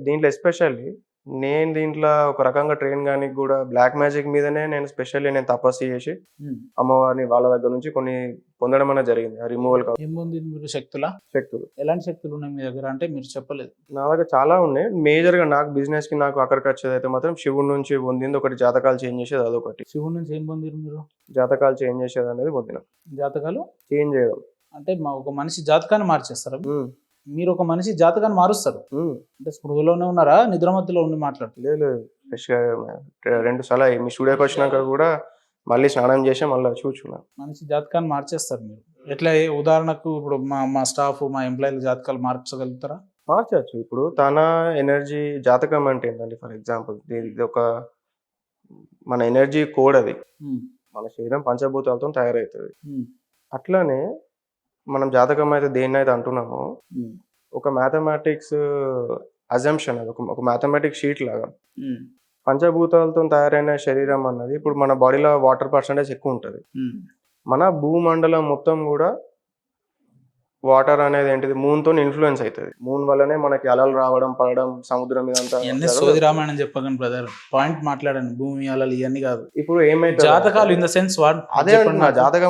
దీంట్లో ఎస్పెషల్లీ నేను దీంట్లో ఒక రకంగా ట్రైన్ గానికి గూడా బ్లాక్ మ్యాజిక్ మీదనే నేను తపస్సు చేసి ఉమ్. అమ్మవారిని వాళ్ళ దగ్గర నుంచి కొన్ని పొందడం అనేది జరిగింది. ఆ రిమూవల్ ఏం పొందింది మీరు? శక్తులా? శక్తులు. ఎలాంటి శక్తులు ఉన్నాయి మీ దగ్గర అంటే మీరు చెప్పలేదు. నా దగ్గర చాలా ఉన్నాయి. మేజర్‌గా నాకు బిజినెస్‌కి నాకు అక్కడికొచ్చేదైతే మాత్రం శివుడి నుంచి పొందింది ఒకటి, జాతకాలు చేంజ్ చేసేది అదొకటి. శివుడి నుంచి ఏం పొందిరు మీరు? జాతకాలు చేంజ్ చేసేదనేది పొందిన. జాతకాలు చేంజ్ చేయడం. అంటే ఒక మనిషి జాతకాన్ని మార్చేస్తారా? హ్మ్. మీరు ఒక మనిషి జాతకాన్ని మారుస్తారు హ్మ్. అంటే స్పృహలోనే ఉన్నారా, నిద్రమత్తులో ఉండి మాట్లాడుతారు? లేదు. ఫ్రెష్‌గా 2 సార్లు మీ స్టూడియోకొచ్చినాక గూడా మళ్ళీ స్నానం చేసి మళ్ళా కూర్చున్నా. మనిషి జాతకాన్ని మార్చేస్తారు మీరు. ఎట్లా? ఉదాహరణకు ఇప్పుడు మా మా స్టాఫ్ మా ఎంప్లాయీల జాతకాలు మార్చగలుగుతారా? మార్చొచ్చు. ఇప్పుడు తన ఎనర్జీ జాతకం అంటే ఏంటంటే ఫర్ ఎగ్జాంపుల్ ఇదొక మన ఎనర్జీ కోడ్ అది. ఉమ్. మన శరీరం పంచభూతాలతోని తయారైతది. ఉమ్. అట్లనే మనం జాతకం అయితే దేన్నైతే అంటున్నామో ఉమ్. ఒక మ్యాథమెటిక్స్ అజంప్షన్ అది. ఒక మ్యాథమెటిక్స్ షీట్ లాగా. ఉమ్. పంచభూతాలతోని తయారైన శరీరం అన్నది ఇప్పుడు మన బాడీలో వాటర్ పర్సెంటేజ్ ఎక్కువుంటది. ఉమ్. మన భూమండలం మొత్తం గూడా వాటర్ అనేది ఏంటిది మూన్‌తోని ఇన్‌ఫ్లూయెన్స్ అయితది. మూన్ వల్లనే మనకి అలలు రావడం, పడడం, సముద్రం ఇదంతా ఇవన్నీ సోది జరగదు. రామాయణం చెప్పకండి బ్రదర్. పాయింట్ మాట్లాడండి. భూమి అలలు ఇవన్నీ కాదు. ఇప్పుడు ఏమైతది జాతకాలు ఇన్ ద సెన్స్ వాట్ అదే చెప్పండి అంటున్నా నాకు. జాతకం